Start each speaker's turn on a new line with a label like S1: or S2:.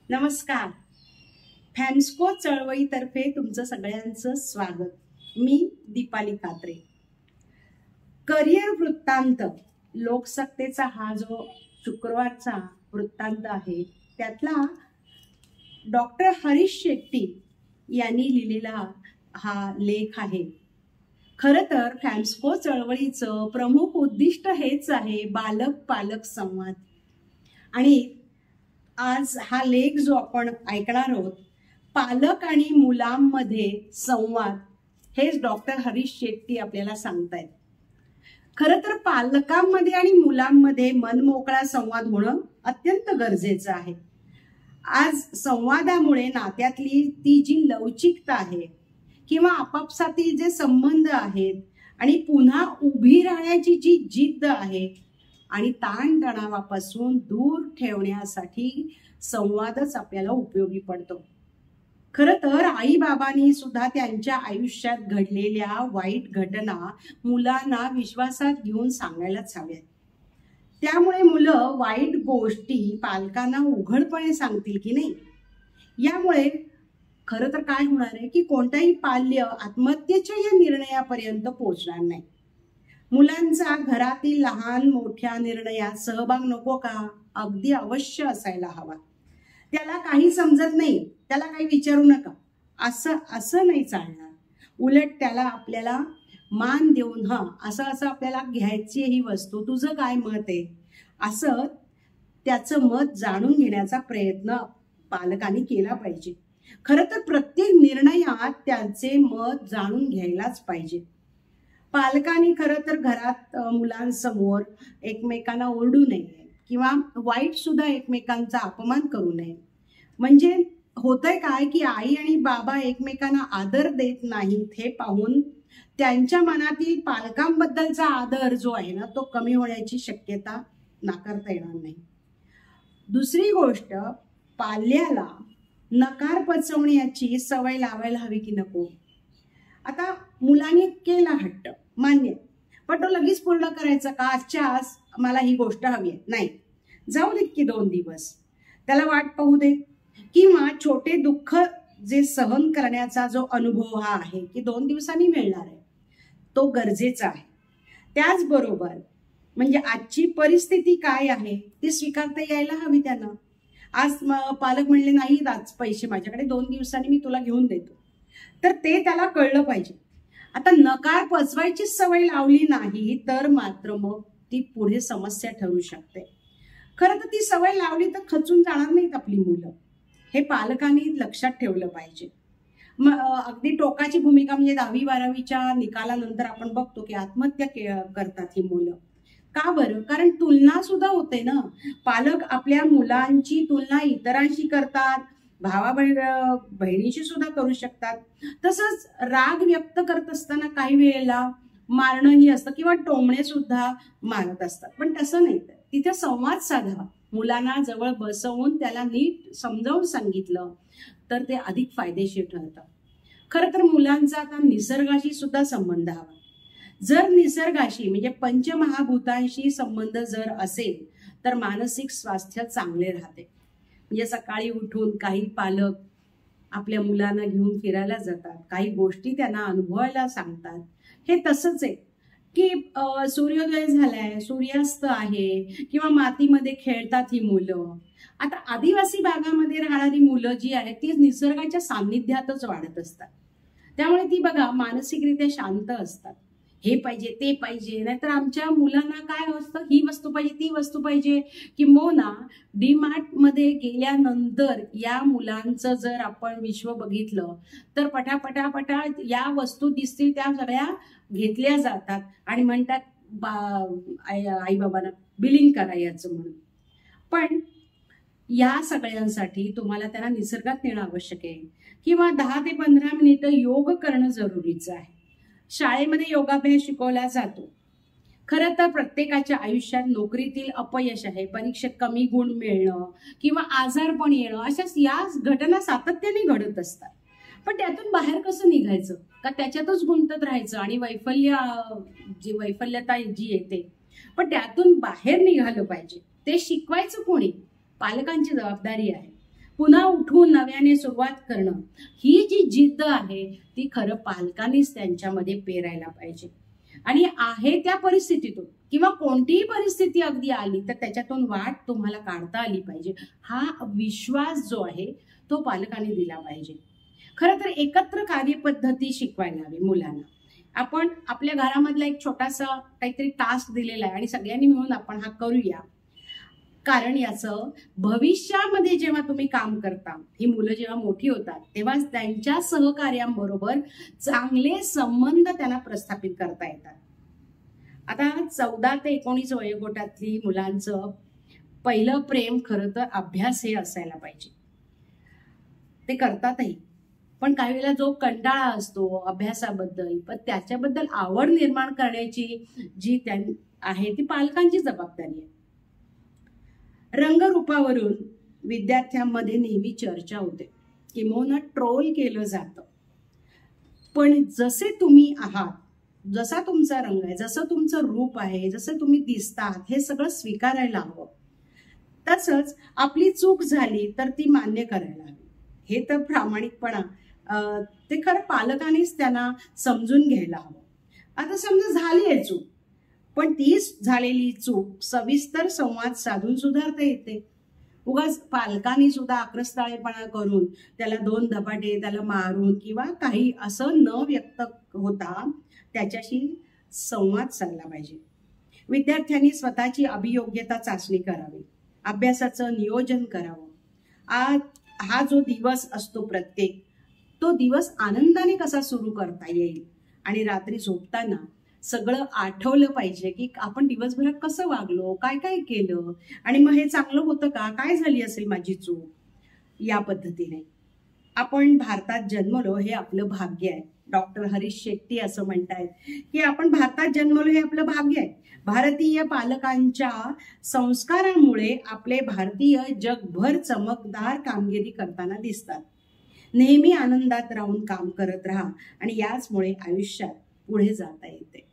S1: नमस्कार. फॅन्स्को चळवळीतर्फे तुमचं सगळ्यांचं स्वागत. मी दीपाली कात्रे. करिअर वृत्तांत लोकसत्तेचा हा जो शुक्रवारचा वृत्तांत आहे त्यातला डॉक्टर हरीश शेट्टी यांनी लिहिलेला हा लेख आहे. खरं तर फॅन्स्को चळवळीचं प्रमुख उद्दिष्ट हेच आहे, बालक पालक संवाद. आणि आज हा लेख जो आपण ऐकणार आहोत, पालक आणि मुलांमध्ये संवाद, हेच डॉक्टर हरीश शेट्टी आपल्याला सांगतायत. खरं तर पालकांमध्ये आणि मुलांमध्ये मनमोकळा संवाद होणं अत्यंत गरजेचं आहे. आज संवादामुळे नात्यातली ती जी लवचिकता आहे किंवा आपापसातील जे संबंध आहेत आणि पुन्हा उभी राहण्याची जी जिद्द आहे आणि ताणतणावापासून दूर ठेवण्यासाठी संवादच आपल्याला उपयोगी पडतो. खरं तर आई बाबांनी सुद्धा त्यांच्या आयुष्यात घडलेल्या वाईट घटना मुलांना विश्वासात घेऊन सांगायलाच हव्यात. त्यामुळे मुलं वाईट गोष्टी पालकांना उघडपणे सांगतील की नाही. यामुळे खरं तर काय होणार आहे की कोणताही पाल्य आत्महत्येच्या या निर्णयापर्यंत पोहोचणार नाही. मुलांचा घरातील लहान मोठ्या निर्णयात सहभाग नको का? अगदी अवश्य असायला हवा. त्याला काही समजत नाही, त्याला काही विचारू नका, असं नाही चालणार. उलट त्याला आपल्याला मान देऊन असं आपल्याला घ्यायची ही वस्तू, तुझं काय मत आहे, असं त्याचं मत जाणून घेण्याचा प्रयत्न पालकांनी केला पाहिजे. खरं तर प्रत्येक निर्णयात त्याचे मत जाणून घ्यायलाच पाहिजे. पालकांनी खरं तर घरात मुलांसमोर एकमेकांना ओरडू नये किंवा वाईट सुद्धा एकमेकांचा अपमान करू नये. म्हणजे होतंय काय की आई आणि बाबा एकमेकांना आदर देत नाहीत हे पाहून त्यांच्या मनातील पालकांबद्दलचा आदर जो आहे ना, तो कमी होण्याची शक्यता नाकारता येणार नाही. दुसरी गोष्ट, पाल्याला नकार पचवण्याची सवय लावायला हवी की नको. आता मुलांनी केला हट्ट, मान्य, पण तो लगेच पूर्ण करायचा का? आजच्या आज मला ही गोष्ट हवी आहे, नाही, जाऊ देत की 2 दिवस, त्याला वाट पाहू दे. किंवा छोटे दुःख जे सहन करण्याचा जो अनुभव हा आहे की 2 दिवसांनी मिळणार आहे, तो गरजेचा आहे. त्याचबरोबर म्हणजे आजची परिस्थिती काय आहे ती स्वीकारता यायला हवी त्यांना. आज पालक म्हणले नाही आज पैसे माझ्याकडे, 2 दिवसांनी मी तुला घेऊन देतो, तर ते त्याला कळलं पाहिजे. आता नकार पचवायची सवय लावली नाही तर मात्र मग ती पुढे समस्या ठरू शकते. खरं तर ती सवय लावली तर खचून जाणार नाहीत आपली मुलं, हे पालकांनी लक्षात ठेवलं पाहिजे. अगदी टोकाची भूमिका म्हणजे 10वी-12वीच्या निकालानंतर आपण बघतो की आत्महत्या करतात ही मुलं. का बरं? कारण तुलना सुद्धा होते ना. पालक आपल्या मुलांची तुलना इतरांशी करतात, बहिणीशी सुद्धा करू शकतात. तसंच राग व्यक्त करत असताना काही वेळेला मारणंही असतं किंवा टोमणे सुद्धा मारत असतात. पण तसं नाही, तिथे संवाद साधावा. मुलांना जवळ बसवून त्याला नीट समजावून सांगितलं तर ते अधिक फायदेशीर ठरतं. खरं तर मुलांचा आता निसर्गाशी सुद्धा संबंध हवा. जर निसर्गाशी म्हणजे पंचमहाभूतांशी संबंध जर असेल तर मानसिक स्वास्थ्य चांगले राहते. म्हणजे सकाळी उठून काही पालक आपल्या मुलांना घेऊन फिरायला जातात, काही गोष्टी त्यांना अनुभवायला सांगतात. हे तसंच आहे की सूर्योदय झालाय, सूर्यास्त आहे किंवा मातीमध्ये खेळतात ही मुलं. आता आदिवासी भागामध्ये राहणारी मुलं जी आहेत ती निसर्गाच्या सान्निध्यातच वाढत असतात. त्यामुळे ती बघा मानसिकरित्या शांत असतात. हे पाहिजे ते पाहिजे, नाहीतर आमच्या मुलांना काय असतं, ही वस्तू पाहिजे ती वस्तू पाहिजे. किंबहुना डीमार्ट मध्ये गेल्यानंतर या मुलांचं जर आपण विश्व बघितलं तर पटापटा या वस्तू दिसतील त्या सगळ्या घेतल्या जातात आणि म्हणतात आई बाबांना बिलिंग करा याचं म्हणून. पण या सगळ्यांसाठी तुम्हाला त्यांना निसर्गात नेणं आवश्यक आहे किंवा 10 ते 15 मिनिटं योग करणं जरुरीचं आहे. शाळेमध्ये योगाभ्यास शिकवला जातो. खरं तर प्रत्येकाच्या आयुष्यात नोकरीतील अपयश आहे, परीक्षेत कमी गुण मिळणं किंवा आजारपण येणं, अशा या घटना सातत्याने घडत असतात. पण त्यातून बाहेर कसं निघायचं का त्याच्यातच गुंतत राहायचं आणि वैफल्यता जी येते, पण त्यातून बाहेर निघालं पाहिजे. ते शिकवायचं कोणी? पालकांची जबाबदारी आहे. पुन्हा उठून नव्याने सुरुवात करणं, ही जी जिद्द आहे ती खरं पालकांनीच त्यांच्यामध्ये पेरायला पाहिजे. आणि आहे त्या परिस्थितीतून किंवा कोणतीही परिस्थिती अगदी आली तर त्याच्यातून वाट तुम्हाला काढता आली पाहिजे, हा विश्वास जो आहे तो पालकांनी दिला पाहिजे. खरं तर एकत्र कार्यपद्धती शिकवायला हवी मुलांना. आपण आपल्या घरामधला एक छोटासा काहीतरी टास्क दिलेला आहे आणि सगळ्यांनी मिळून आपण हा करूया. कारण याचं भविष्यामध्ये जेव्हा तुम्ही काम करता, ही मुलं जेव्हा मोठी होतात तेव्हा त्यांच्या सहकार्यांबरोबर चांगले संबंध त्यांना प्रस्थापित करता येतात. आता 14 ते 19 वयोगटातली मुलांचं पहिलं प्रेम खरं तर अभ्यास हे असायला पाहिजे. ते करतातही, पण काही वेळेला जो कंटाळा असतो अभ्यासाबद्दल, पण त्याच्याबद्दल आवड निर्माण करण्याची जी आहे ती पालकांची जबाबदारी आहे. रंगरूपावरून विद्यार्थ्यांमध्ये नेहमी चर्चा होते, किंवा ट्रोल केलं जातं. पण जसे तुम्ही आहात, जसा तुमचा रंग आहे, जसं तुमचं रूप आहे, जसं तुम्ही दिसतात, हे सगळं स्वीकारायला हवं. तसंच आपली चूक झाली तर ती मान्य करायला हवी. हे तर प्रामाणिकपणा ते खरं पालकांनीच त्यांना समजून घ्यायला हवं. आता समजा झाली आहे चूक, पण तीच झालेली चूक सविस्तर संवाद साधून सुधारता येते. उगाच पालकांनी सुद्धा आक्रस्ताळेपणा करून त्याला 2 धपाटे त्याला मारून किंवा काही असं न व्यक्त होता त्याच्याशी संवाद साधला पाहिजे. विद्यार्थ्यांनी स्वतःची अभियोग्यता चाचणी करावी, अभ्यासाचं नियोजन करावं. हा जो दिवस असतो प्रत्येक, तो दिवस आनंदाने कसा सुरू करता येईल, आणि रात्री झोपताना सगळं आठवलं पाहिजे की आपण दिवसभरात कसं वागलो, काय काय केलं, आणि मग हे चांगलं होतं का, काय झाली असेल माझी चूक. या पद्धतीने आपण भारतात जन्मलो हे आपलं भाग्य आहे. डॉक्टर हरीश शेट्टी असं म्हणतायत की आपण भारतात जन्मलो हे आपलं भाग्य आहे. भारतीय पालकांच्या संस्कारांमुळे आपले भारतीय जगभर चमकदार कामगिरी करताना दिसतात. नेहमी आनंदात राहून काम करत राहा आणि याचमुळे आयुष्यात पुढे जाता येते.